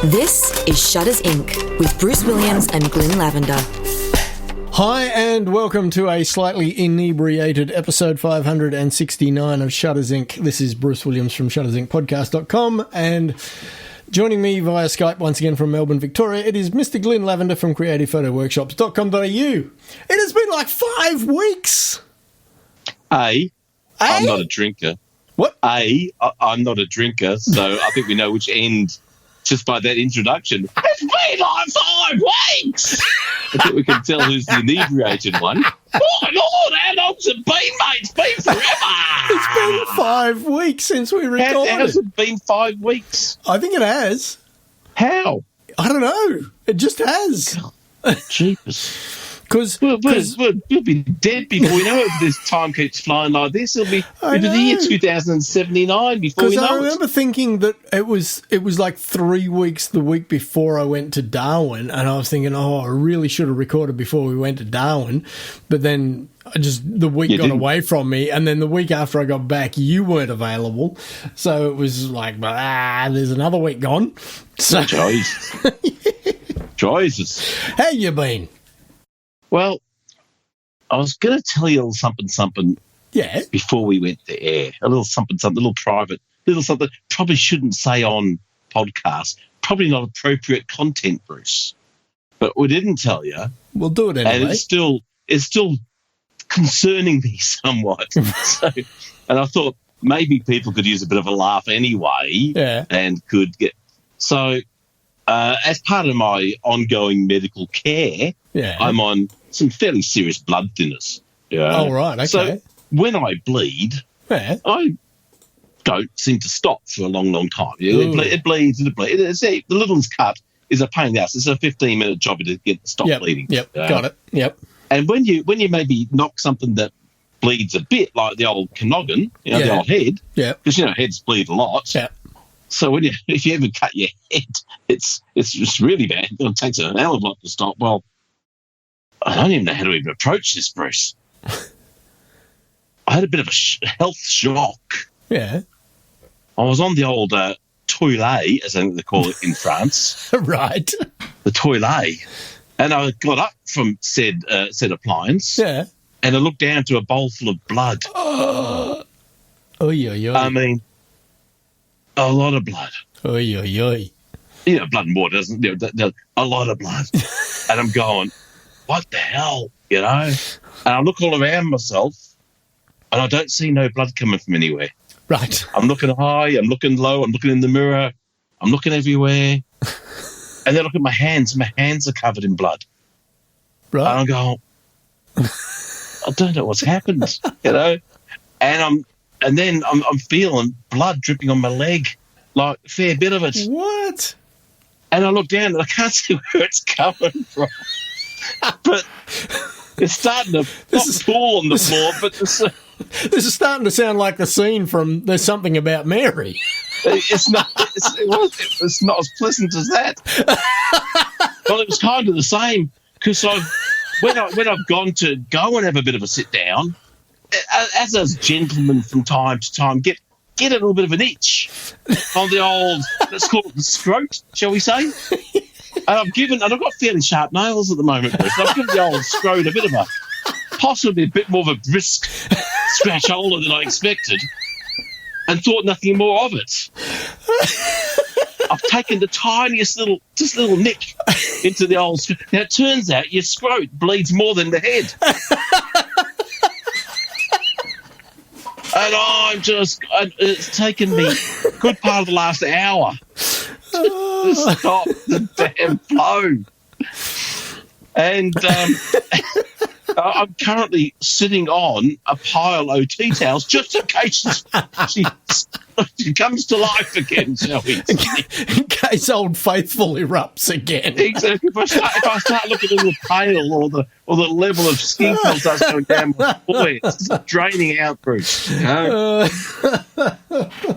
This is Shutters Inc. with Bruce Williams and Glynn Lavender. Hi and welcome to a slightly inebriated episode 569 of Shutters Inc. This is Bruce Williams from shuttersincpodcast.com and joining me via Skype once again from Melbourne, Victoria, it is Mr. Glynn Lavender from creativephotoworkshops.com.au. It has been like 5 weeks. I'm not a drinker. What? I'm not a drinker, so I think we know which end just by that introduction. It's been like 5 weeks! I think we can tell who's the inebriated one. Oh, Lord, how long's it been, mate? It's been forever! It's been 5 weeks since we recorded. How's it been 5 weeks? I think it has. How? I don't know. It just has. Jeepers. Because we'll be dead before we know it. If this time keeps flying like this, it'll be into the year 2079 before we know it. Because I remember thinking that it was like 3 weeks the week before I went to Darwin, and I was thinking, I really should have recorded before we went to Darwin, but then the week got away from me, and then the week after I got back, you weren't available, so it was like, there's another week gone. So, Jesus. How you been? Well, I was going to tell you a little something before we went to air. A little something, a little private, little something probably shouldn't say on podcast. Probably not appropriate content, Bruce. But we didn't tell you. We'll do it anyway. And it's still concerning me somewhat. And I thought maybe people could use a bit of a laugh anyway and could get... So as part of my ongoing medical care, I'm on some fairly serious blood thinners. Oh, right, okay. So when I bleed, I don't seem to stop for a long, long time. It bleeds and it bleeds. The littlest cut is a pain in the ass. It's a 15-minute job to stop bleeding. Yep, got it. Yep. And when you maybe knock something that bleeds a bit, like the old noggin, the old head, because, heads bleed a lot. Yeah. So if you ever cut your head, it's really bad. It takes a hell of a lot to stop. Well, I don't even know how to even approach this, Bruce. I had a bit of a health shock. Yeah. I was on the old toilet, as I think they call it in France. Right. The toilet. And I got up from said appliance. Yeah. And I looked down to a bowl full of blood. I mean, a lot of blood. Blood and water doesn't. A lot of blood. And I'm going, what the hell? And I look all around myself, and I don't see no blood coming from anywhere. Right. I'm looking high. I'm looking low. I'm looking in the mirror. I'm looking everywhere. And then I look at my hands. My hands are covered in blood. Right. And I go, I don't know what's happened. And then I'm feeling blood dripping on my leg, like a fair bit of it. What? And I look down and I can't see where it's coming from. But it's starting to fall on the floor. But this is starting to sound like the scene from There's Something About Mary. It's not as pleasant as that. Well, it was kind of the same because when I've gone to go and have a bit of a sit down, as a gentleman from time to time, get a little bit of an itch on the old, let's call it the scrote, shall we say? And I've got fairly sharp nails at the moment, Bruce. I've given the old scrote a bit of possibly a bit more of a brisk scratch older than I expected, and thought nothing more of it. I've taken the tiniest little nick into the old scrote. Now, it turns out your scrote bleeds more than the head. And it's taken me a good part of the last hour to stop the damn flow. And I'm currently sitting on a pile of tea towels just in case she comes to life again, shall we say. In case Old Faithful erupts again. Exactly. If I start looking a little pale or the level of skin starts going down my boy, it's draining out, Bruce.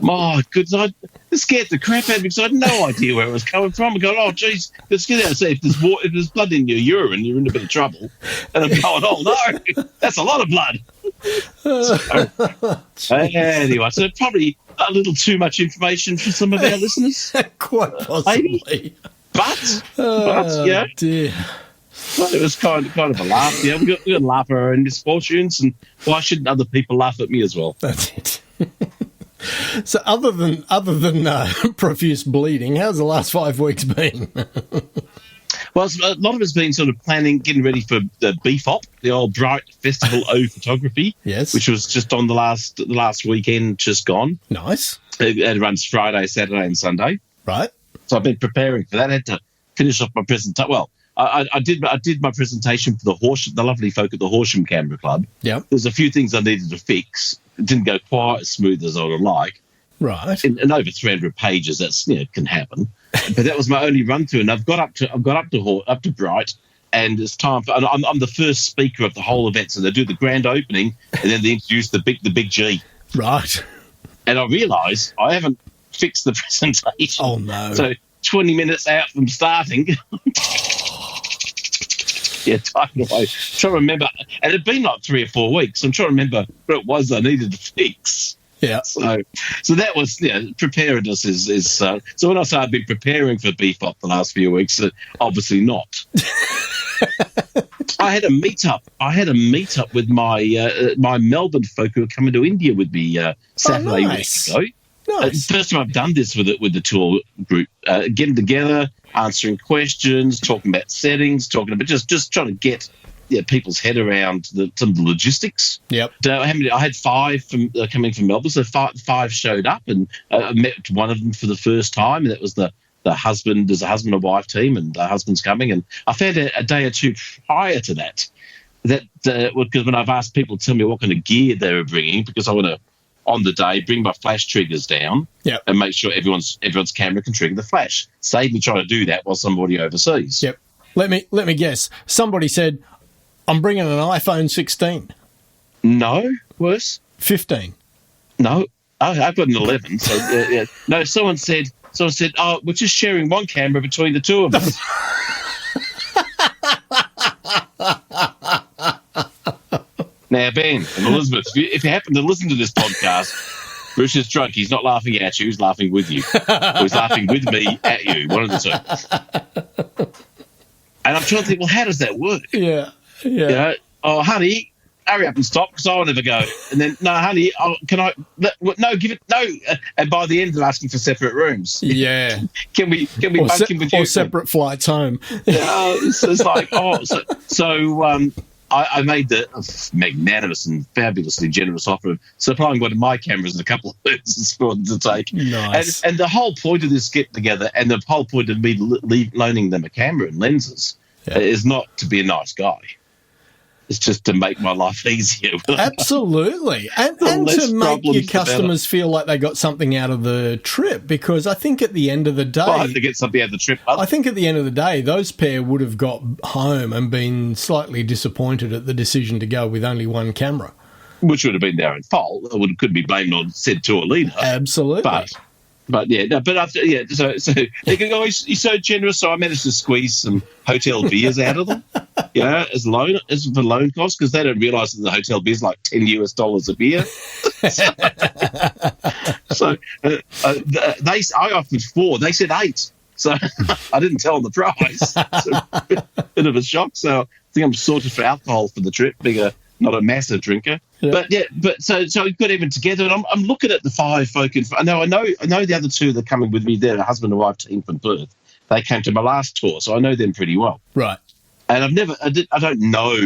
My goodness, it scared the crap out of me because I had no idea where it was coming from. I go, oh, geez, let's get out and see if there's blood in your urine, you're in a bit of trouble. And I'm going, oh, no, that's a lot of blood. So, anyway, so probably a little too much information for some of our listeners. Quite possibly. Maybe. But yeah. Dear. Well, it was kind of a laugh. Yeah, we got a laugh at our own misfortunes, and why shouldn't other people laugh at me as well? That's it. So other than profuse bleeding, how's the last 5 weeks been? Well, a lot of it's been sort of planning, getting ready for the BFOP, the old Bright Festival O Photography, Yes. which was just on the last weekend, just gone. Nice. It runs Friday, Saturday, and Sunday. Right. So I've been preparing for that. I had to finish off my presentation. Well, I did my presentation for the lovely folk at the Horsham Camera Club. Yeah. There's a few things I needed to fix. It didn't go quite as smooth as I would like. Right. In over 300 pages, that's can happen. But that was my only run through, and I've got up to Bright, and it's time for. And I'm the first speaker of the whole event, so they do the grand opening, and then they introduce the big G. Right. And I realise I haven't fixed the presentation. Oh no. So 20 minutes out from starting. Yeah, typing away. Trying to remember, and it'd been like 3 or 4 weeks. I'm trying to remember what it was I needed to fix. Yeah. So that was preparedness is. So when I say I've been preparing for BFOP the last few weeks, obviously not. I had a meetup with my Melbourne folk who were coming to India with me Saturday nice. week ago. Nice. First time I've done this with the tour group, getting together, answering questions, talking about settings, just trying to get people's head around some of the logistics. Yep. I had 5 coming from Melbourne, so five showed up, and I met one of them for the first time, and that was the husband. There's a husband and wife team, and the husband's coming, and I found a day or two prior to that because when I've asked people to tell me what kind of gear they were bringing, because I want to, on the day, bring my flash triggers down and make sure everyone's camera can trigger the flash. Save me trying to do that while somebody overseas. Yep. Let me guess. Somebody said, I'm bringing an iPhone 16. No, worse. 15. No, I've got an 11. So yeah. No, someone said, oh, we're just sharing one camera between the two of us. Now, Ben and Elizabeth, if you happen to listen to this podcast, Bruce is drunk. He's not laughing at you. He's laughing with you. Or he's laughing with me at you. One of the two. And I'm trying to think, well, how does that work? Yeah. Oh, honey, hurry up and stop because I'll never go. And then, no, honey, can I? No, give it, no. And by the end, they're asking for separate rooms. Yeah. Can we bunk in with you? Or separate flights home. It's like, I made the magnanimous and fabulously generous offer of supplying one of my cameras and a couple of lenses for them to take. Nice. And the whole point of this get-together and the whole point of me loaning them a camera and lenses is not to be a nice guy. It's just to make my life easier. Absolutely. And to make your customers feel like they got something out of the trip, because I think at the end of the day... Well, I hope they get something out of the trip. I think at the end of the day, those pair would have got home and been slightly disappointed at the decision to go with only one camera. Which would have been their own fault. It could be blamed on said tour leader. Absolutely. But yeah, no, but after so they can go. He's so generous, so I managed to squeeze some hotel beers out of them, as for loan costs, because they don't realise that the hotel beer's like $10 a beer. I offered 4, they said 8, so I didn't tell them the price. So a bit of a shock. So I think I'm sorted for alcohol for the trip, being not a massive drinker. Yeah. But so we got even together, and I'm looking at the 5 folk. I know the other 2 that are coming with me. They're a husband and wife team from Perth. They came to my last tour, so I know them pretty well. Right. And I don't know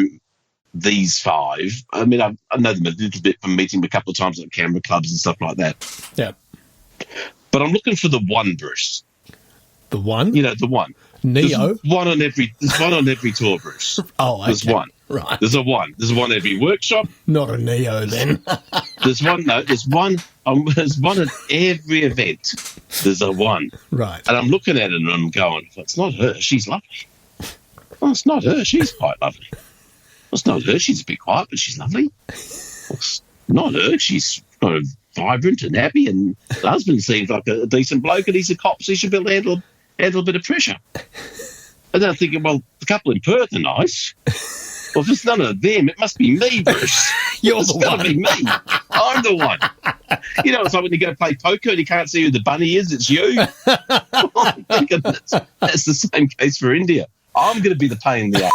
these 5. I mean, I know them a little bit from meeting them a couple of times at camera clubs and stuff like that. Yeah. But I'm looking for the one, Bruce. The one? The one. Neo? There's one on every tour, Bruce. Oh, okay. There's one. Right. There's one every workshop. Not a Neo, then. There's one at every event. There's a one. Right. And I'm looking at it and I'm going, well, it's not her. She's lovely. Well, it's not her. She's quite lovely. Well, it's not her. She's a bit quiet, but she's lovely. Well, it's not her. She's kind of vibrant and happy, and the husband seems like a decent bloke, and he's a cop, so he should be able to handle a bit of pressure. And then I'm thinking, well, the couple in Perth are nice. Well, if it's none of them, it must be me, Bruce. You're the one. It's got to be me. I'm the one. You know, it's like when you go play poker and you can't see who the bunny is, it's you. I'm thinking that's the same case for India. I'm going to be the pain in the ass.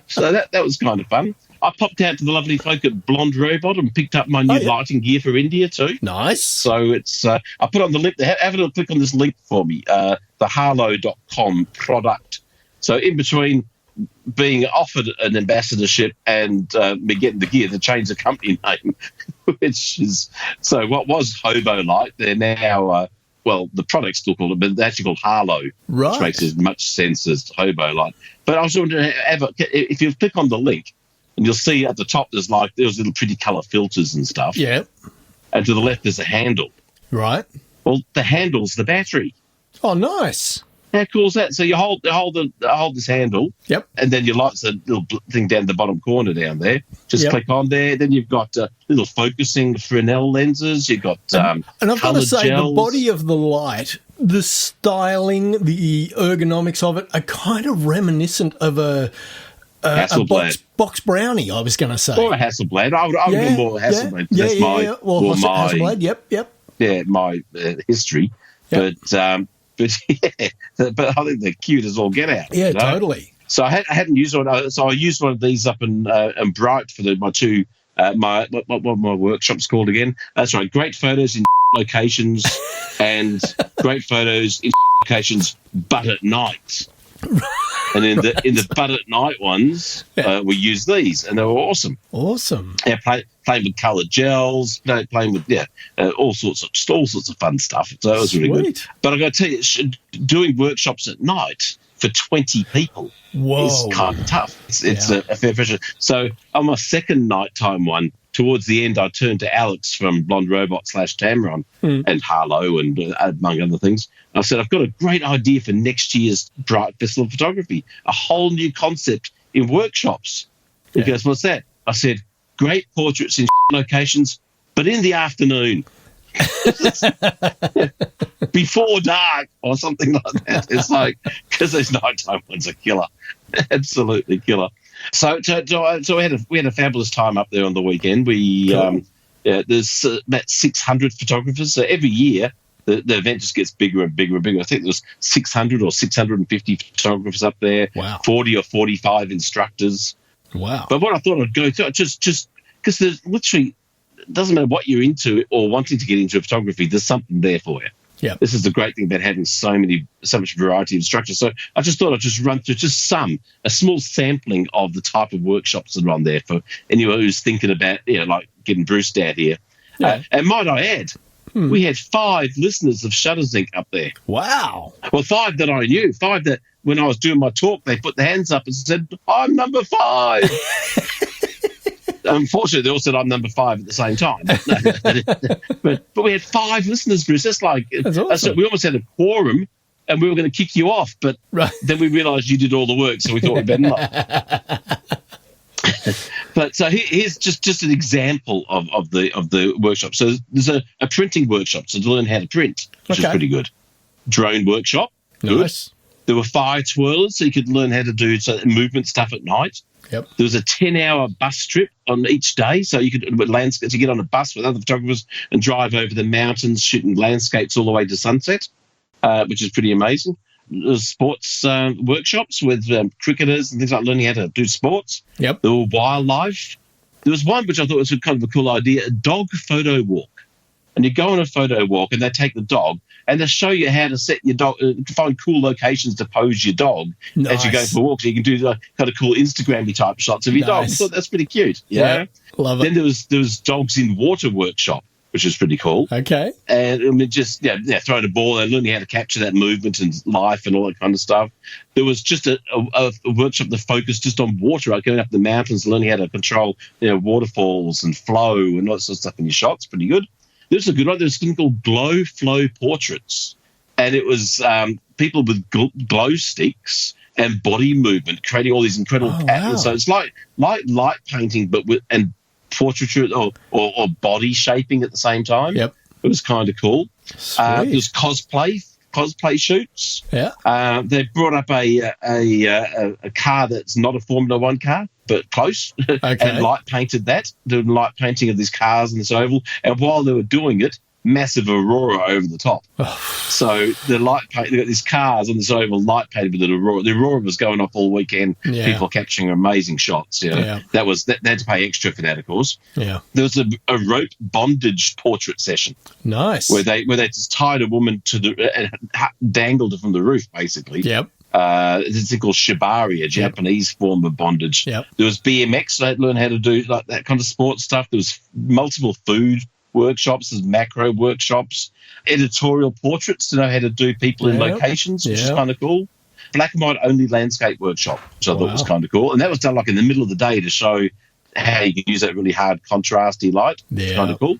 So that was kind of fun. I popped out to the lovely folk at Blonde Robot and picked up my new lighting gear for India too. Nice. So it's I put on the link. Have a little click on this link for me, the harlow.com product. So in between being offered an ambassadorship and me getting the gear, they changed the company name, which is so what was Hobo Light. They're now well, the product's still called it, but they're actually called Harlow, right? Which makes as much sense as Hobo Light. But I was wondering, if you click on the link, and you'll see at the top there's little pretty colour filters and stuff. Yeah. And to the left there's a handle. Right. Well, the handle's the battery. Oh, nice. How cool is that? So you hold this handle. Yep. And then your light's a little thing down the bottom corner down there. Just click on there. Then you've got little focusing Fresnel lenses. You've got and I've got to say, gels. the body of the light, the styling, the ergonomics of it are kind of reminiscent of a box brownie, I was going to say. Or a Hasselblad. I would go more Hasselblad. Yeah. That's my Hasselblad, yep. Yeah, my history. Yep. But I think they're cute as all get out. Yeah, totally. So I hadn't used one. So I used one of these up in Bright for my two my workshop's called again. That's right. Great photos in locations and great photos in locations, but at night. And in the but at night ones, we use these, and they were awesome. Awesome. Yeah, playing with coloured gels, playing with all sorts of fun stuff. So it was really good. But I got to tell you, doing workshops at night for 20 people is kind of tough. It's a fair pressure. So on my second nighttime one, towards the end, I turned to Alex from Blonde Robot / Tamron and Harlow and among other things. I said, I've got a great idea for next year's Bright Festival of Photography, a whole new concept in workshops. He goes, what's that? I said, great portraits in locations, but in the afternoon. Before dark or something like that. It's like, because those nighttime ones are killer. Absolutely killer. So we had a fabulous time up there on the weekend. There's about 600 photographers. So every year the event just gets bigger and bigger and bigger. I think there was 600 or 650 photographers up there. Wow. 40 or 45 instructors. Wow. But what I thought I'd go through, just because there's literally, it doesn't matter what you're into or wanting to get into photography, there's something there for you. Yeah. This is the great thing about having so much variety of instructors. So I just thought I'd just run through a small sampling of the type of workshops that are on there for anyone who's thinking about, like getting Bruce down here. Yeah. And might I add, we had 5 listeners of Shutters Inc. up there. Wow. Well, 5 that I knew. 5 that when I was doing my talk, they put their hands up and said, I'm number 5. Unfortunately, they all said I'm number 5 at the same time. but we had 5 listeners, Bruce. That's awesome. We almost had a quorum, and we were going to kick you off, but then we realised you did all the work, so we thought we'd better not. But so here's just an example of the workshop. So there's a printing workshop, so to learn how to print, which is pretty good. Drone workshop, nice. Good. There were fire twirlers, so you could learn how to do movement stuff at night. Yep. There was a 10-hour bus trip on each day, so you could landscapes. You get on a bus with other photographers and drive over the mountains, shooting landscapes all the way to sunset, which is pretty amazing. There's sports workshops with cricketers and things like learning how to do sports. Yep. There were wildlife. There was one which I thought was kind of a cool idea: a dog photo walk. And you go on a photo walk, and they take the dog, and they show you how to set your dog, find cool locations to pose your dog as you go for walks. So you can do kind of cool Instagram-y type shots of your dog. I thought that's pretty cute. Yeah, love it. Then there was dogs in water workshop, which is pretty cool. Okay. And I mean, just throwing a ball and learning how to capture that movement and life and all that kind of stuff. There was just a workshop that focused just on water, going up the mountains, learning how to control waterfalls and flow and all that sort of stuff in your shots. Pretty good. This is a good one. There's something called glow flow portraits, and it was people with glow sticks and body movement, creating all these incredible patterns. Wow. So it's like light painting, but with portraiture or body shaping at the same time. Yep, it was kind of cool. There's cosplay shoots. Yeah, they brought up a car that's not a Formula One car, but close, and light painted that, doing light painting of these cars in this oval. And while they were doing it, massive aurora over the top. So the light paint, they got these cars on this oval, light painted with an aurora. The aurora was going off all weekend. Yeah. People capturing amazing shots. You know? Yeah. They had to pay extra for that, of course. Yeah. There was a rope bondage portrait session. Nice. Where they just tied a woman to and dangled her from the roof, basically. Yep. There's a thing called shibari, a Japanese form of bondage. Yep. There was BMX, they learned how to do like that kind of sports stuff. There was multiple food workshops, there's macro workshops, editorial portraits to know how to do people in locations, which is kind of cool. Black and white only landscape workshop, which I thought was kind of cool. And that was done like in the middle of the day to show how you can use that really hard contrasty light. Yeah. It's kind of cool.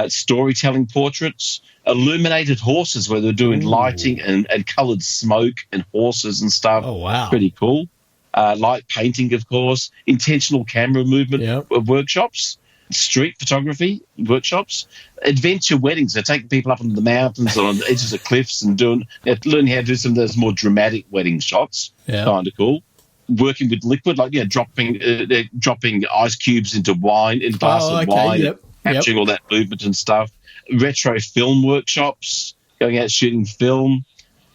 Storytelling portraits, illuminated horses where they're doing lighting and coloured smoke and horses and stuff. Oh, wow. Pretty cool. Light painting, of course, intentional camera movement workshops, street photography workshops, adventure weddings. They're taking people up onto the mountains or on the edges of cliffs and learning how to do some of those more dramatic wedding shots. Yeah. Kind of cool. Working with liquid, like dropping ice cubes into wine, in a glass of wine, capturing all that movement and stuff. Retro film workshops, going out shooting film.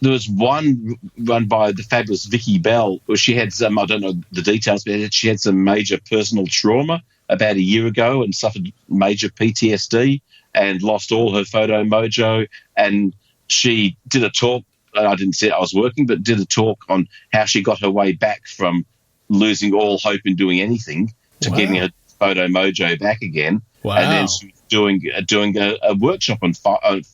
There was one run by the fabulous Vicky Bell, where she had some, I don't know the details, but she had some major personal trauma about a year ago and suffered major PTSD and lost all her photo mojo. And she did a talk, I didn't say I was working, but did a talk on how she got her way back from losing all hope in doing anything to getting her photo mojo back again. Wow. And then she was doing a workshop on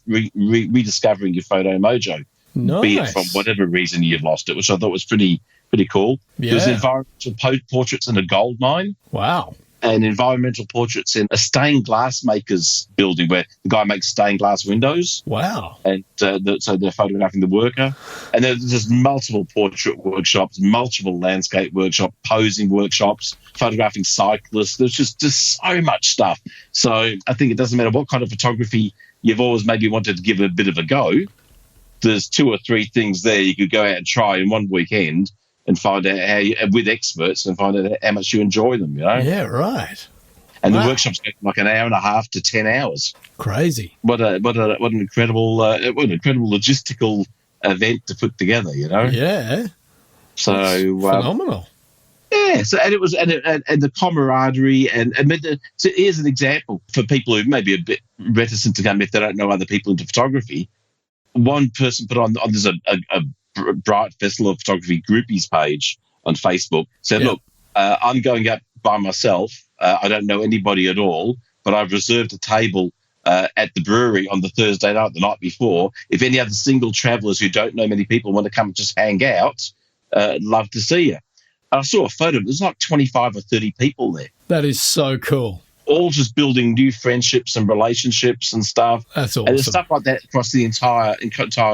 rediscovering your photo mojo. Nice. Be it from whatever reason you've lost it, which I thought was pretty cool. Yeah. There's environmental portraits in a gold mine. Wow. And environmental portraits in a stained glass maker's building where the guy makes stained glass windows. Wow. And so they're photographing the worker. And there's multiple portrait workshops, multiple landscape workshops, posing workshops, photographing cyclists. There's just so much stuff. So I think it doesn't matter what kind of photography you've always maybe wanted to give a bit of a go. There's 2 or 3 things there you could go out and try in one weekend and find out with experts and find out how much you enjoy them, you know? Yeah, right. And the workshops go like an hour and a half to 10 hours. Crazy. What an incredible logistical event to put together, you know? Yeah. So phenomenal. Yeah. So and it was and the camaraderie and so here's an example for people who may be a bit reticent to come if they don't know other people into photography. One person put on there's a Bright Festival of Photography groupies page on Facebook, said, look, I'm going up by myself. I don't know anybody at all, but I've reserved a table at the brewery on the Thursday night, the night before. If any other single travellers who don't know many people want to come and just hang out, love to see you. And I saw a photo. There's like 25 or 30 people there. That is so cool. All just building new friendships and relationships and stuff. That's awesome. And there's stuff like that across the entire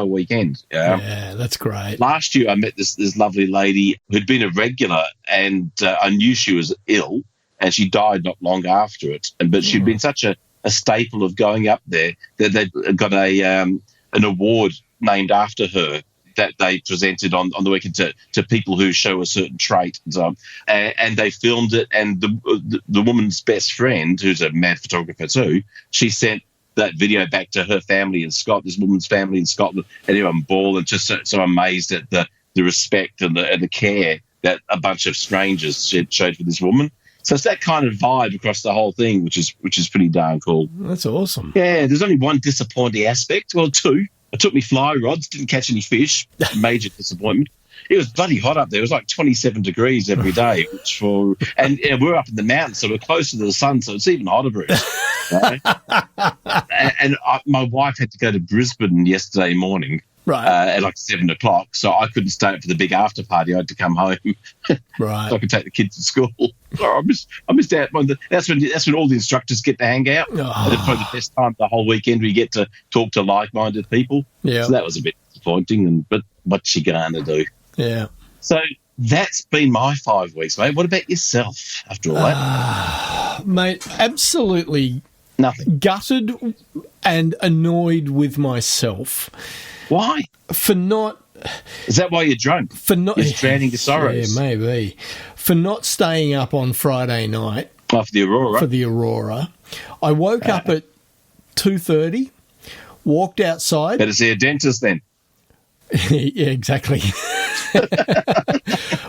weekend. Yeah, that's great. Last year I met this lovely lady who'd been a regular, and I knew she was ill, and she died not long after it. But she'd been such a staple of going up there that they got an award named after her that they presented on the weekend to people who show a certain trait and so on. And they filmed it, and the woman's best friend, who's a mad photographer too, she sent that video back to her family in Scotland, this woman's family in Scotland, and everyone bawled and just so amazed at the respect and the care that a bunch of strangers showed for this woman. So it's that kind of vibe across the whole thing, which is pretty darn cool. That's awesome. Yeah, there's only one disappointing aspect. Well, 2. I took me fly rods, didn't catch any fish. Major disappointment. It was bloody hot up there. It was like 27 degrees every day, and we're up in the mountains, so we're closer to the sun, so it's even hotter, Bruce. Right? My wife had to go to Brisbane yesterday morning. Right. At like 7 o'clock, so I couldn't stay up for the big after party. I had to come home. Right. So I could take the kids to school. I missed out. That's when all the instructors get to hang out. Oh. And it's probably the best time of the whole weekend where you get to talk to like-minded people. Yeah. So that was a bit disappointing, but what's she going to do? Yeah. So that's been my 5 weeks, mate. What about yourself after all that? Mate, absolutely nothing. Gutted and annoyed with myself. Why? For not... Is that why you're drunk? For not... You're drowning your sorrows. Yeah, maybe. For not staying up on Friday night... Oh, for the Aurora? For the Aurora. I woke up at 2:30, walked outside... Better see a dentist then. Yeah, exactly.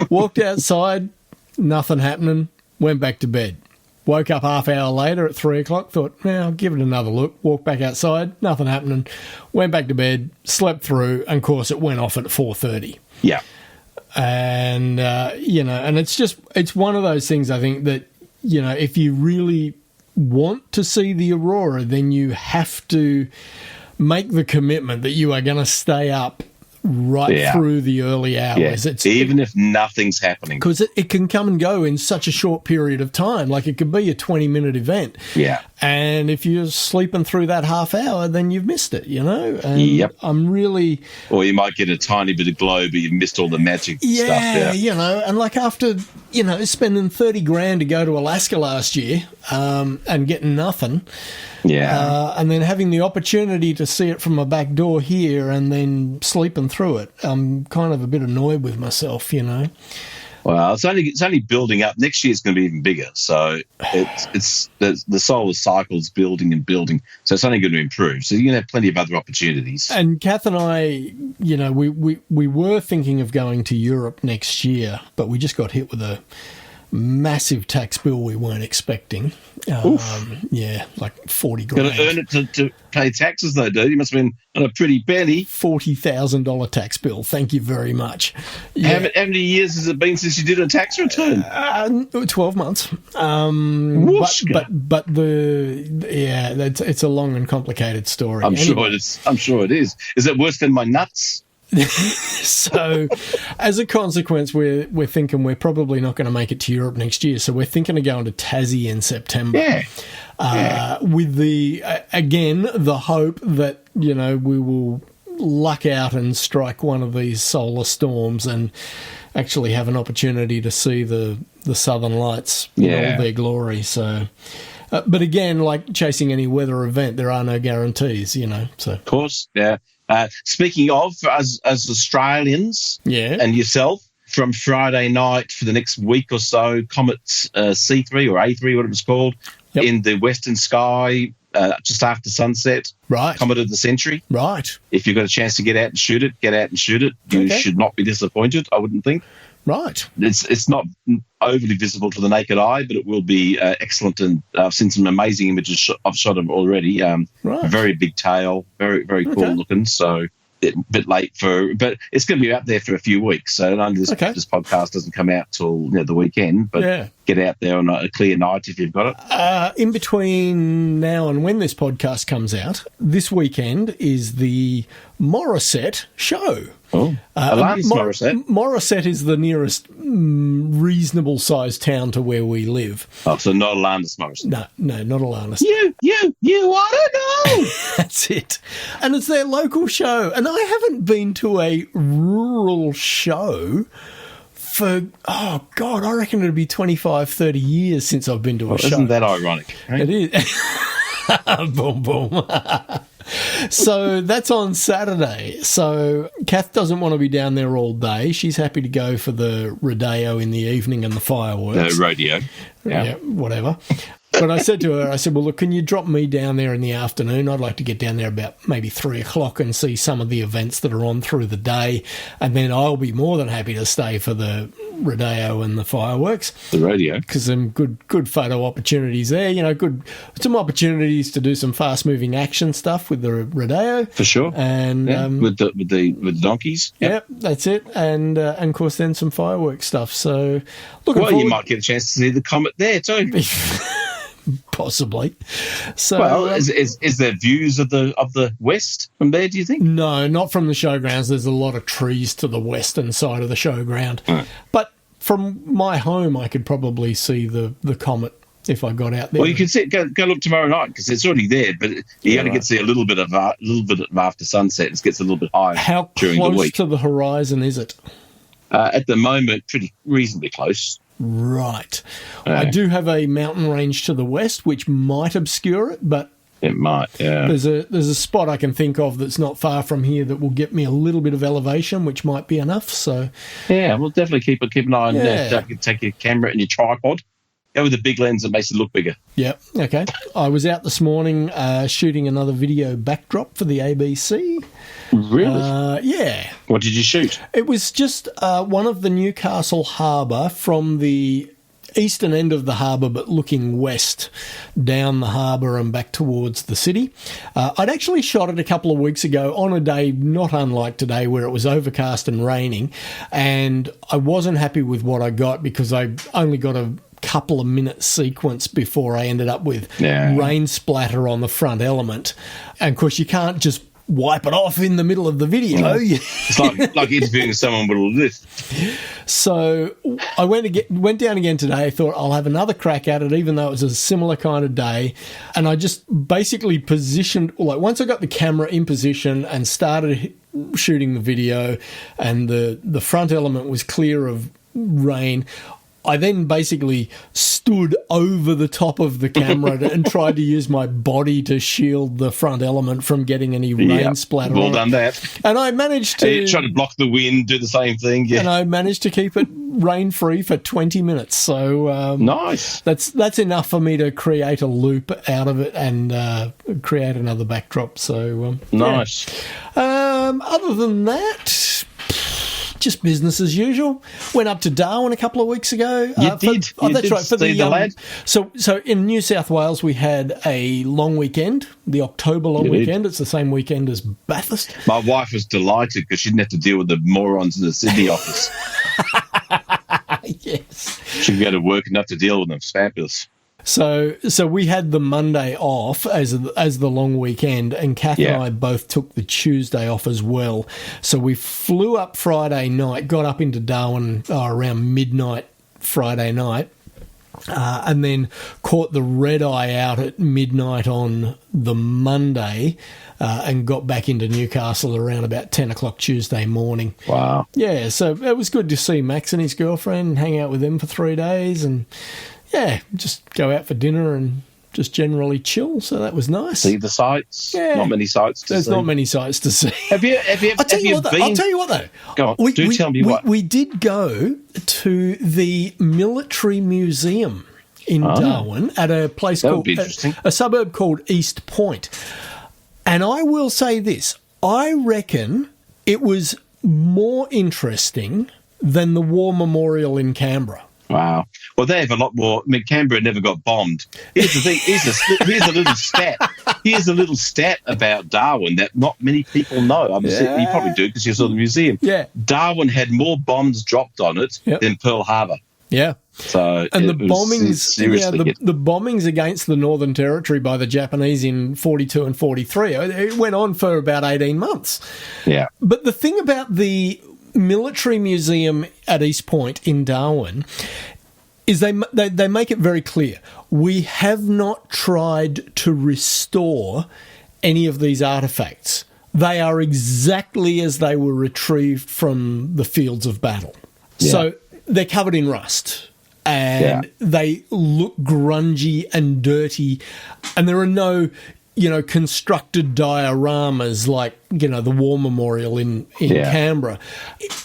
Walked outside, nothing happening, went back to bed. Woke up half hour later at 3 o'clock, thought, I'll give it another look. Walked back outside, nothing happening. Went back to bed, slept through, and of course it went off at 4:30. Yeah. And, and it's one of those things, I think, that, if you really want to see the Aurora, then you have to make the commitment that you are going to stay up through the early hours. Yeah. Even if nothing's happening. Because it can come and go in such a short period of time. Like, it could be a 20-minute event. Yeah. And if you're sleeping through that half hour, then you've missed it, And yep. I'm really... Or you might get a tiny bit of glow, but you've missed all the magic stuff. Yeah, and like after, spending $30,000 to go to Alaska last year and getting nothing... Yeah, and then having the opportunity to see it from my back door here and then sleeping through it, I'm kind of a bit annoyed with myself, Well, it's only building up. Next year it's going to be even bigger. So it's the solar cycle's building and building. So it's only going to improve. So you're going to have plenty of other opportunities. And Kath and I, we were thinking of going to Europe next year, but we just got hit with a massive tax bill we weren't expecting. Yeah, like $40,000. Got to earn it to pay taxes, though, dude. You must have been on a pretty penny. $40,000 tax bill. Thank you very much. Yeah. How many years has it been since you did a tax return? 12 months. But it's a long and complicated story. I'm sure it is. Is it worse than my nuts? So, as a consequence, we're thinking we're probably not going to make it to Europe next year. So we're thinking of going to Tassie in September. Yeah. With the hope that we will luck out and strike one of these solar storms and actually have an opportunity to see the Southern Lights in all their glory. So. But again, like chasing any weather event, there are no guarantees, So of course, yeah. Speaking of, as Australians and yourself, from Friday night for the next week or so, comets C3 or A3, what it was called, in the western sky just after sunset. Right. Comet of the century. Right. If you've got a chance to get out and shoot it, get out and shoot it. You should not be disappointed, I wouldn't think. Right. It's not overly visible to the naked eye, but it will be excellent. And I've seen some amazing images I've shot of already. Very big tail, very, very cool looking. So a bit late but it's going to be out there for a few weeks. So this podcast doesn't come out till the weekend, but get out there on a clear night if you've got it. In between now and when this podcast comes out, this weekend is the Morisset show. Alanis Morissette. Morisset is the nearest reasonable-sized town to where we live. Oh, so not Alanis Morissette. No, not Alanis. You want to know? That's it. And it's their local show. And I haven't been to a rural show for, I reckon it'll be 25, 30 years since I've been to a show. Isn't that ironic? Right? It is. Boom, boom. So that's on Saturday. So Kath doesn't want to be down there all day. She's happy to go for the rodeo in the evening and the fireworks. The rodeo. Yeah, whatever. But I said to her, well, look, can you drop me down there in the afternoon? I'd like to get down there about maybe 3 o'clock and see some of the events that are on through the day. And then I'll be more than happy to stay for the rodeo and the fireworks. The rodeo. Because some good photo opportunities there. Some opportunities to do some fast-moving action stuff with the rodeo. For sure. And with the donkeys. Yep, that's it. And of course then some fireworks stuff. So you might get a chance to see the comet there too. Possibly. So, is there views of the west from there, do you think? No, not from the showgrounds. There's a lot of trees to the western side of the showground. But from my home, I could probably see the comet if I got out there. Well, you can go look tomorrow night because it's already there, but you only get to see a little bit of after sunset. It gets a little bit higher during the week. How close to the horizon is it? At the moment, pretty reasonably close. Right. I do have a mountain range to the west, which might obscure it, but It might, yeah. There's a spot I can think of that's not far from here that will get me a little bit of elevation, which might be enough. So, yeah, we'll definitely keep an eye on that. Yeah. You can take your camera and your tripod. Go with the big lens that makes it look bigger. Yep. Okay. I was out this morning shooting another video backdrop for the ABC. Really? Yeah. What did you shoot? It was just one of the Newcastle harbour from the eastern end of the harbour, but looking west down the harbour and back towards the city. I'd actually shot it a couple of weeks ago on a day not unlike today where it was overcast and raining, and I wasn't happy with what I got because I only got a couple of minute sequence before I ended up with rain splatter on the front element. And of course you can't just wipe it off in the middle of the video. It's like interviewing someone with a lift. So I went down again today. I thought I'll have another crack at it, even though it was a similar kind of day. And I just basically positioned, like once I got the camera in position and started shooting the video and the front element was clear of rain, I then basically stood over the top of the camera and tried to use my body to shield the front element from getting any rain splatter. Well done that. And I managed to try to block the wind, do the same thing. Yeah. And I managed to keep it rain-free for 20 minutes. So nice. That's enough for me to create a loop out of it and create another backdrop. So nice. Yeah. Other than that, just business as usual. Went up to Darwin a couple of weeks ago. That's right. For the lad. So in New South Wales, we had a long weekend, the October long weekend. It's the same weekend as Bathurst. My wife was delighted because she didn't have to deal with the morons in the Sydney office. Yes. She could go to work enough to deal with them. It's fabulous. So we had the Monday off as the long weekend, and Kath and I both took the Tuesday off as well. So we flew up Friday night, got up into Darwin around midnight Friday night, and then caught the red eye out at midnight on the Monday, and got back into Newcastle around about 10 o'clock Tuesday morning. Wow. Yeah, so it was good to see Max and his girlfriend and hang out with them for 3 days and... yeah, just go out for dinner and just generally chill. So that was nice. See the sights. Yeah. Not many sights to see. There's not many sights to see. Have you I'll tell you what, though. Go on, tell me what. We did go to the military museum in Darwin at a place called a suburb called East Point. And I will say this. I reckon it was more interesting than the War Memorial in Canberra. Wow. Well, they have a lot more. I mean, Canberra never got bombed. Here's the thing. Here's a little stat. Here's a little stat about Darwin that not many people know. I mean, you probably do because you saw the museum. Yeah. Darwin had more bombs dropped on it than Pearl Harbor. Yeah. So and the bombings, the bombings against the Northern Territory by the Japanese in 42 and 43, it went on for about 18 months. Yeah. But the thing about the military museum at East Point in Darwin is they make it very clear we have not tried to restore any of these artefacts. They are exactly as they were retrieved from the fields of battle. Yeah. So they're covered in rust and they look grungy and dirty, and there are no constructed dioramas like, the War Memorial in Canberra.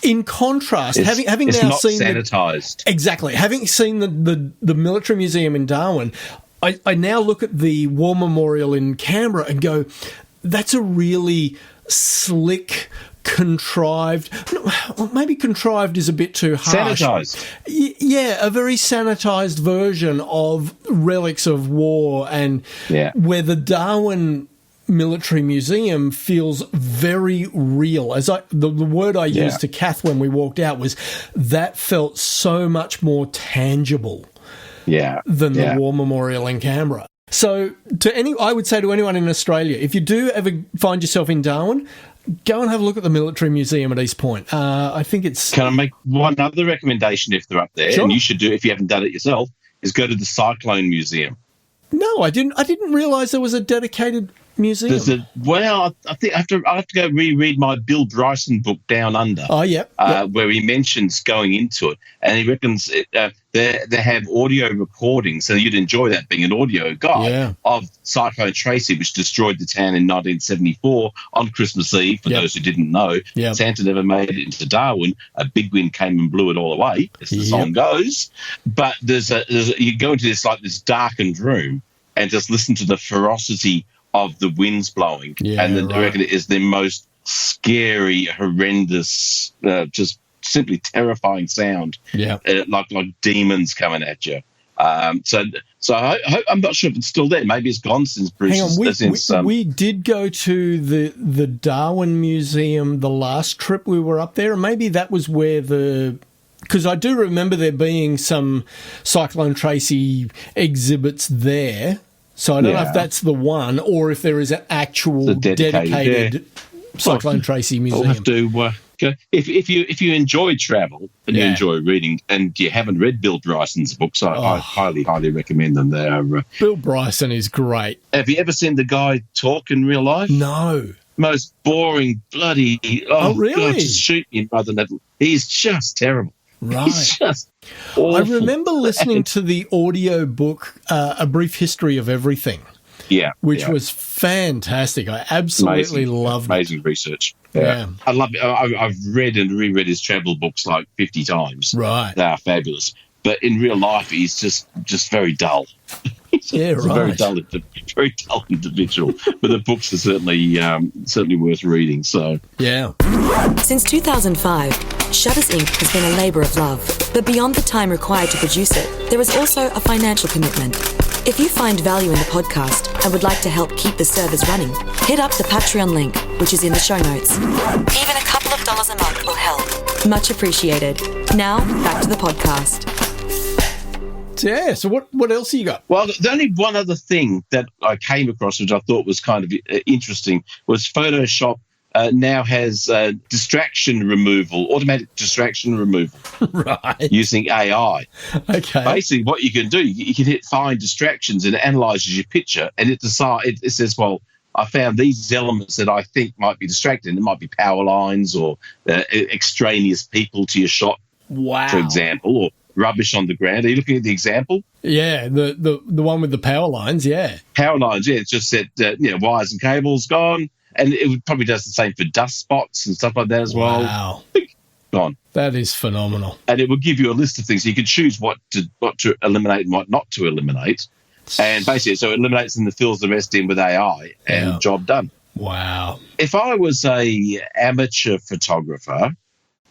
In contrast, having now seen sanitized. Exactly. Having seen the military museum in Darwin, I now look at the War Memorial in Canberra and go, that's a really slick, contrived, maybe contrived is a bit too harsh. Sanitized. Yeah, a very sanitized version of relics of war, and where the Darwin Military Museum feels very real. As the word I used to Kath when we walked out was that felt so much more tangible than the War Memorial in Canberra. So I would say to anyone in Australia, if you do ever find yourself in Darwin, go and have a look at the Military Museum at East Point. I think it's... Can I make one other recommendation if they're up there? Sure. And you should do, if you haven't done it yourself, is go to the Cyclone Museum. No, I didn't realise there was a dedicated Museum? I think I have to go reread my Bill Bryson book, Down Under. Oh, yep. Where he mentions going into it, and he reckons they have audio recordings, so you'd enjoy that being an audio guide of Cyclone Tracy, which destroyed the town in 1974 on Christmas Eve. For those who didn't know, Santa never made it into Darwin. A big wind came and blew it all away, as the song goes. But you go into this darkened room and just listen to the ferocity of the winds blowing, and I reckon it is the most scary, horrendous, just simply terrifying sound. Like demons coming at you. So I'm not sure if it's still there. Maybe it's gone since Bruce. Hang on, we did go to the Darwin Museum the last trip we were up there, and maybe that was where because I do remember there being some Cyclone Tracy exhibits there. So I don't know if that's the one, or if there is an actual dedicated Cyclone Tracy museum. I'll have to go. If you enjoy travel and you enjoy reading, and you haven't read Bill Bryson's books, I highly recommend them. They are Bill Bryson is great. Have you ever seen the guy talk in real life? No. Most boring bloody. Oh, really? God, just shoot me rather than that. He's just terrible. Right. It's just awful. I remember listening to the audio book, A Brief History of Everything. Which was fantastic. I absolutely loved it. Amazing research. Yeah. I love it. I've read and reread his travel books like 50 times. Right. They are fabulous. But in real life, he's just very dull. He's a very dull individual. But the books are certainly worth reading. So Since 2005, Shutters Inc. has been a labour of love. But beyond the time required to produce it, there is also a financial commitment. If you find value in the podcast and would like to help keep the servers running, hit up the Patreon link, which is in the show notes. Even a couple of dollars a month will help. Much appreciated. Now, back to the podcast. Yeah, so what else you got? Well, the only one other thing that I came across, which I thought was kind of interesting, was Photoshop now has distraction removal, automatic distraction removal, using AI. Okay. Basically, what you can do, you can hit find distractions, and it analyzes your picture, and it says, well, I found these elements that I think might be distracting. It might be power lines or extraneous people to your shot, for example, or rubbish on the ground. Are you looking at the example? Yeah, the one with the power lines, Power lines, It just said, wires and cables gone. And it probably does the same for dust spots and stuff like that as well. Wow. Gone. That is phenomenal. And it will give you a list of things. So you can choose what to eliminate and what not to eliminate. And basically, so it eliminates and fills the rest in with AI, and job done. Wow. If I was a amateur photographer,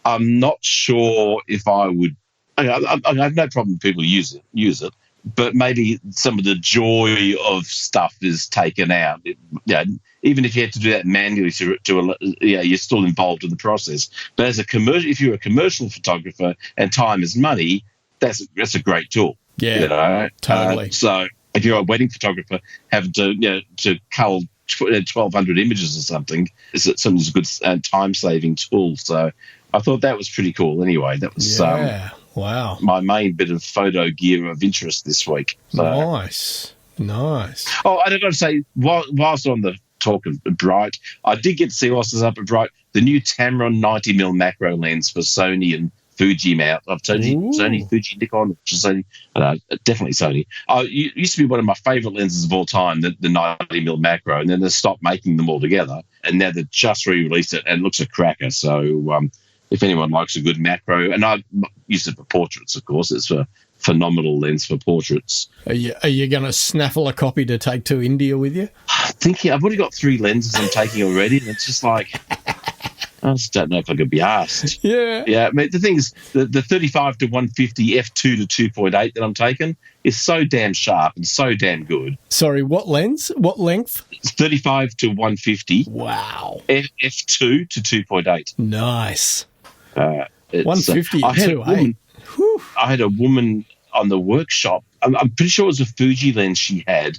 I'm not sure if I would. I have no problem with people use it, but maybe some of the joy of stuff is taken out. Even if you had to do that manually, you're still involved in the process. But if you're a commercial photographer and time is money, that's a great tool. Yeah, totally. So if you're a wedding photographer, having to cull 1,200 images or something, something's a good time-saving tool. So I thought that was pretty cool. Anyway, that was wow, my main bit of photo gear of interest this week. So. Nice. Oh, I don't got to say, whilst on the talk of Bright, I did get to see whilst I was up at Bright the new Tamron 90mm macro lens for Sony and Fuji mount. Sony, Fuji, Nikon, which is Sony, definitely Sony. It used to be one of my favourite lenses of all time, the 90mm macro, and then they stopped making them altogether, and now they've just re-released it, and it looks a cracker. So if anyone likes a good macro, and I use it for portraits, of course, it's a phenomenal lens for portraits. Are you going to snaffle a copy to take to India with you? Thinking I've already got 3 lenses I'm taking already, and it's just like I just don't know if I could be asked. Yeah. I mean, the thing is, the 35 to 150 f2 to 2.8 that I'm taking is so damn sharp and so damn good. Sorry, what lens? What length? 35 to 150. Wow. f2 to 2.8. Nice. 150 at 2.8. I had a woman on the workshop. I'm pretty sure it was a Fuji lens she had.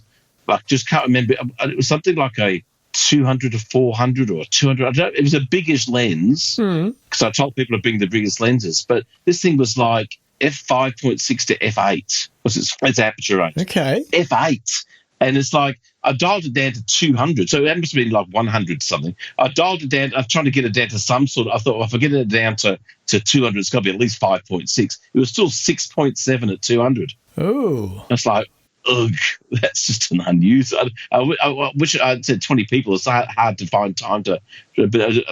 I just can't remember. It was something like a 200 to 400 or 200. It was a biggish lens because I told people to bring the biggest lenses. But this thing was like f5.6 to f8 was its aperture range. Okay. f8. And it's like, I dialed it down to 200. So it must have been like 100 something. I dialed it down. I'm trying to get it down to some sort of, I thought, well, if I get it down to 200, it's got to be at least 5.6. It was still 6.7 at 200. Oh. It's like, ugh, that's just an unused. I wish I'd said 20 people. It's hard to find time to, but I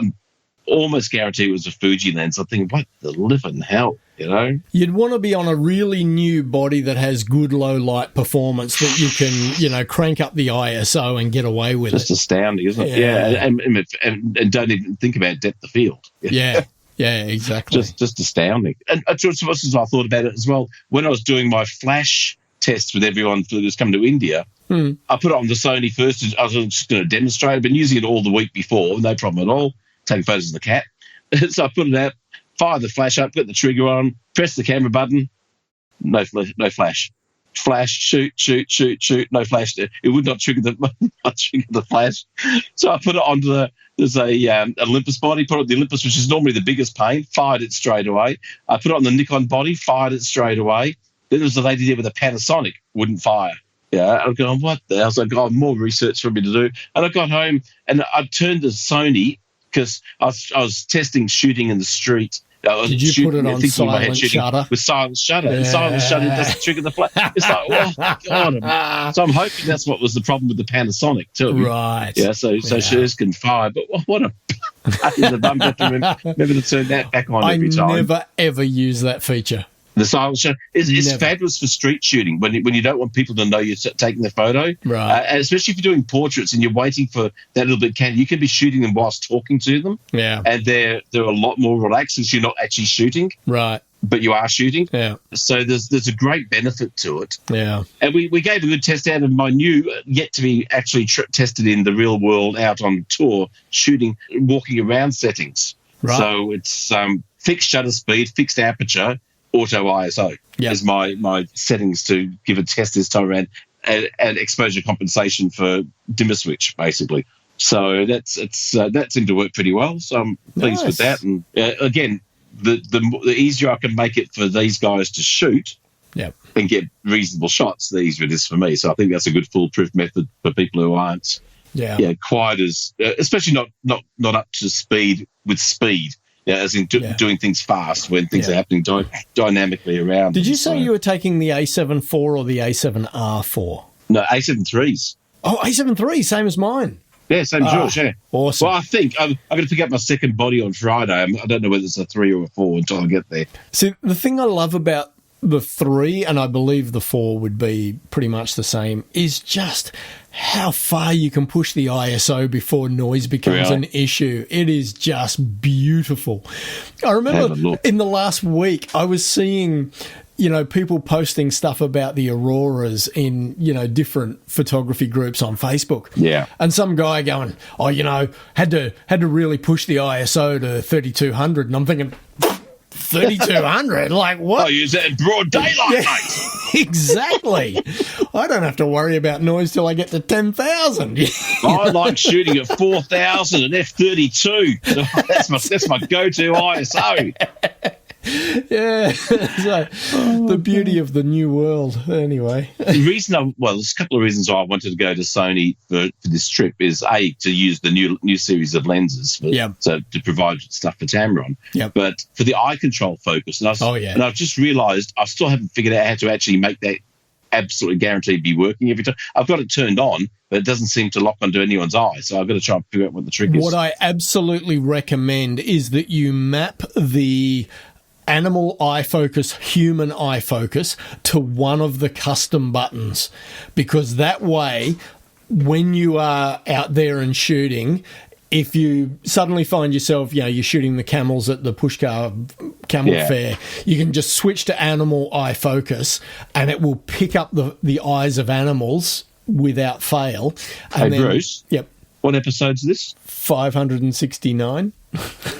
almost guarantee it was a Fuji lens. I think, what the living hell, you know? You'd want to be on a really new body that has good low light performance that you can, crank up the ISO and get away with just it. Astounding, isn't it? Yeah, and don't even think about depth of field. Yeah, exactly. Just astounding. And I thought about it as well. When I was doing my flash tests with everyone who was coming to India, I put it on the Sony first. I was just going to demonstrate. I've been using it all the week before, no problem at all. Taking photos of the cat. So I put it out, fired the flash up, put the trigger on, press the camera button, no flash. Flash, shoot, no flash. It would not trigger the flash. So I put it onto there's a Olympus body, put it on the Olympus, which is normally the biggest pain, fired it straight away. I put it on the Nikon body, fired it straight away. Then there was a lady there with a Panasonic, wouldn't fire. Yeah, I'm going, what the hell? I was like, more research for me to do. And I got home and I turned to Sony because I was testing shooting in the street. Did you put it on silent shutter? With silent shutter. And silent shutter doesn't trigger the flash. It's like, oh, my God. So I'm hoping that's what was the problem with the Panasonic, too. Right. Yeah, so shares can fire. But what a pain in the bum. Have to remember to turn that back on every time. I never, ever use that feature. The silent shutter is fabulous for street shooting when you don't want people to know you're taking the photo. Right. And especially if you're doing portraits and you're waiting for that little bit you can be shooting them whilst talking to them. Yeah. And they're a lot more relaxed since you're not actually shooting. Right. But you are shooting. Yeah. So there's a great benefit to it. Yeah. And we gave a good test out of my new, yet to be actually tested in the real world out on tour, shooting, walking around settings. Right. So it's fixed shutter speed, fixed aperture, auto ISO is my settings to give a test this time around, and exposure compensation for dimmer switch, basically. So that seemed to work pretty well. So I'm pleased with that. And again, the easier I can make it for these guys to shoot and get reasonable shots, the easier it is for me. So I think that's a good foolproof method for people who aren't quite as, especially not up to speed with speed. Yeah, as in doing things fast when things are happening dynamically around. Did you say you were taking the A7 IV or the A7R IV? No, A7 IIIs. Oh, A7 III, same as mine. Yeah, same as yours, yeah. Awesome. Well, I think I'm going to pick up my second body on Friday. I don't know whether it's a 3 or a 4 until I get there. See, the thing I love about the 3, and I believe the 4 would be pretty much the same, is just how far you can push the ISO before noise becomes an issue. It is just beautiful. I remember in the last week I was seeing, people posting stuff about the auroras in, different photography groups on Facebook. Yeah. And some guy going, had to really push the ISO to 3200, and I'm thinking, 3,200? Like, what? I use that in broad daylight, mate. Exactly. I don't have to worry about noise till I get to 10,000. I like shooting at 4,000 and f32. That's my go-to ISO. Yeah. So, the beauty of the new world, anyway. The reason there's a couple of reasons why I wanted to go to Sony for this trip is to use the new series of lenses to provide stuff for Tamron. Yep. But for the eye control focus, and I've just realised I still haven't figured out how to actually make that absolutely guaranteed be working every time. I've got it turned on, but it doesn't seem to lock onto anyone's eye. So I've got to try and figure out what the trick is. What I absolutely recommend is that you map the animal eye focus, human eye focus to one of the custom buttons, because that way, when you are out there and shooting, if you suddenly find yourself, you're shooting the camels at the Pushkar Camel Fair, you can just switch to animal eye focus and it will pick up the eyes of animals without fail. And Bruce? Yep. What episode's this? 569.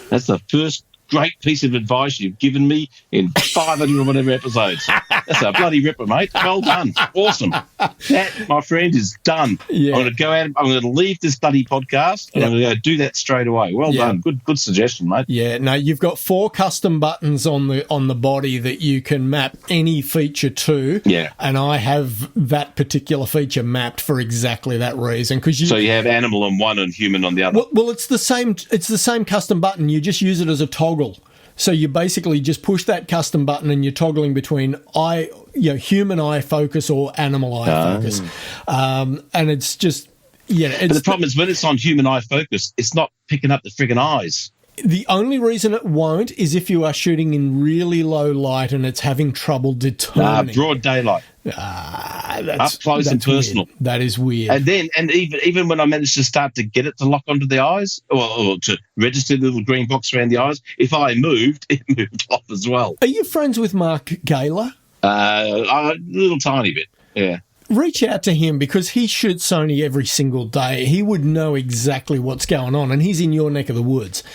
That's the first great piece of advice you've given me in 500 or whatever episodes. That's a bloody ripper, mate. Well done. Awesome. That, my friend, is done. Yeah. I'm going to go out. I'm going to leave this bloody podcast, and I'm going to go do that straight away. Well done. Good suggestion, mate. Yeah. No, you've got 4 custom buttons on the body that you can map any feature to. Yeah. And I have that particular feature mapped for exactly that reason. So you have animal on one and human on the other. Well, it's the same. It's the same custom button. You just use it as a toggle. So you basically just push that custom button and you're toggling between human eye focus or animal eye focus. And it's just, but the problem is when it's on human eye focus, it's not picking up the friggin' eyes. The only reason it won't is if you are shooting in really low light and it's having trouble determining. Broad daylight. Up close and personal. Weird. That is weird. And even when I managed to start to get it to lock onto the eyes, or to register the little green box around the eyes, if I moved, it moved off as well. Are you friends with Mark Gaylor? A little tiny bit, yeah. Reach out to him because he shoots Sony every single day. He would know exactly what's going on, and he's in your neck of the woods.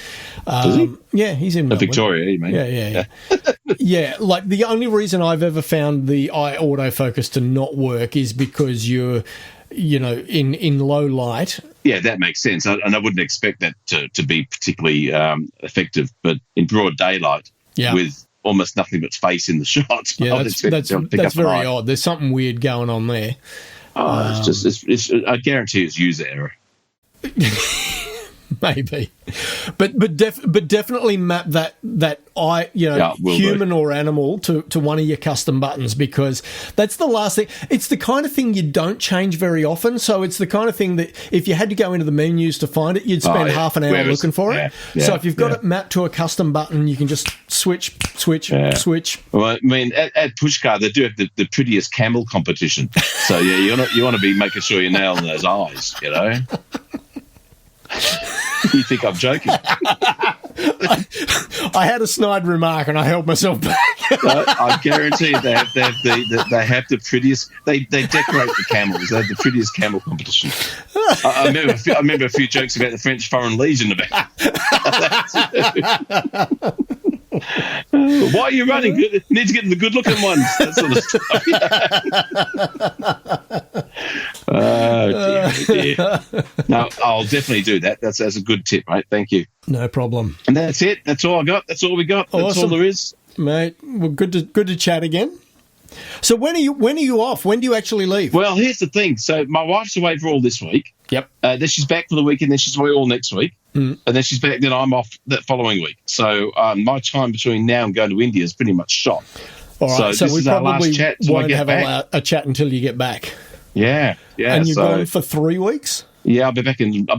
Does he? Yeah, he's in Melbourne. Victoria, you mean? Yeah. Yeah, like the only reason I've ever found the eye autofocus to not work is because you're, in low light. Yeah, that makes sense. And I wouldn't expect that to be particularly effective, but in broad daylight with almost nothing but face in the shot. Yeah, that's very odd. There's something weird going on there. It's I guarantee it's user error. Maybe, but definitely map that eye, human or animal to one of your custom buttons, because that's the last thing. It's the kind of thing you don't change very often. So it's the kind of thing that if you had to go into the menus to find it, you'd spend half an hour looking for it. So if you've got it mapped to a custom button, you can just switch. Well, I mean, at Pushcar, they do have the prettiest camel competition. So you want to be making sure you're nailing those eyes, You think I'm joking? I had a snide remark and I held myself back. I guarantee they have the prettiest. They decorate the camels. They have the prettiest camel competition. I remember a few jokes about the French Foreign Legion about. Why are you running? Need to get the good-looking ones. That sort of stuff. Oh, dear. No, I'll definitely do that. That's a good tip, mate. Thank you. No problem. And that's it. That's all I got. That's all we got. That's awesome. all there is, mate. Well, good to chat again. So when are you off? When do you actually leave? Well, here's the thing. So my wife's away for all this week. Yep. Then she's back for the weekend. Then she's away all next week. And then she's back. Then I'm off that following week. So my time between now and going to India is pretty much shot. All right. So we probably won't have a chat until you get back. Yeah. And you're going for 3 weeks? Yeah, I'll be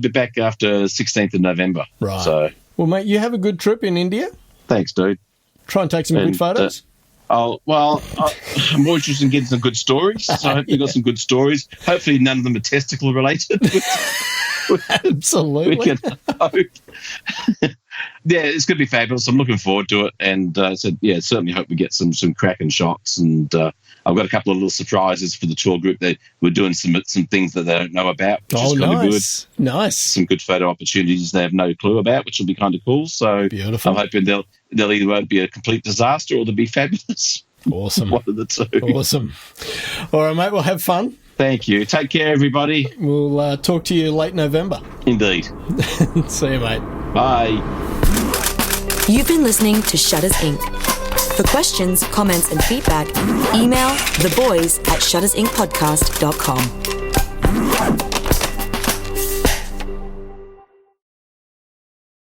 back after 16th of November. Right. So, well, mate, you have a good trip in India. Thanks, dude. Try and take some good photos. I'm more interested in getting some good stories. So I hope you've got some good stories. Hopefully none of them are testicle related. Absolutely. We can hope. Yeah, it's going to be fabulous. I'm looking forward to it. And certainly hope we get some cracking shots. And I've got a couple of little surprises for the tour group. We're doing some things that they don't know about, which is kind of good. Nice. Some good photo opportunities they have no clue about, which will be kind of cool. So beautiful. I'm hoping they'll either won't be a complete disaster or they'll be fabulous. Awesome. One of the two. Awesome. All right, mate. Well, have fun. Thank you. Take care, everybody. We'll talk to you late November. Indeed. See you, mate. Bye. You've been listening to Shutters Inc. For questions, comments, and feedback, email theboys@shuttersincpodcast.com.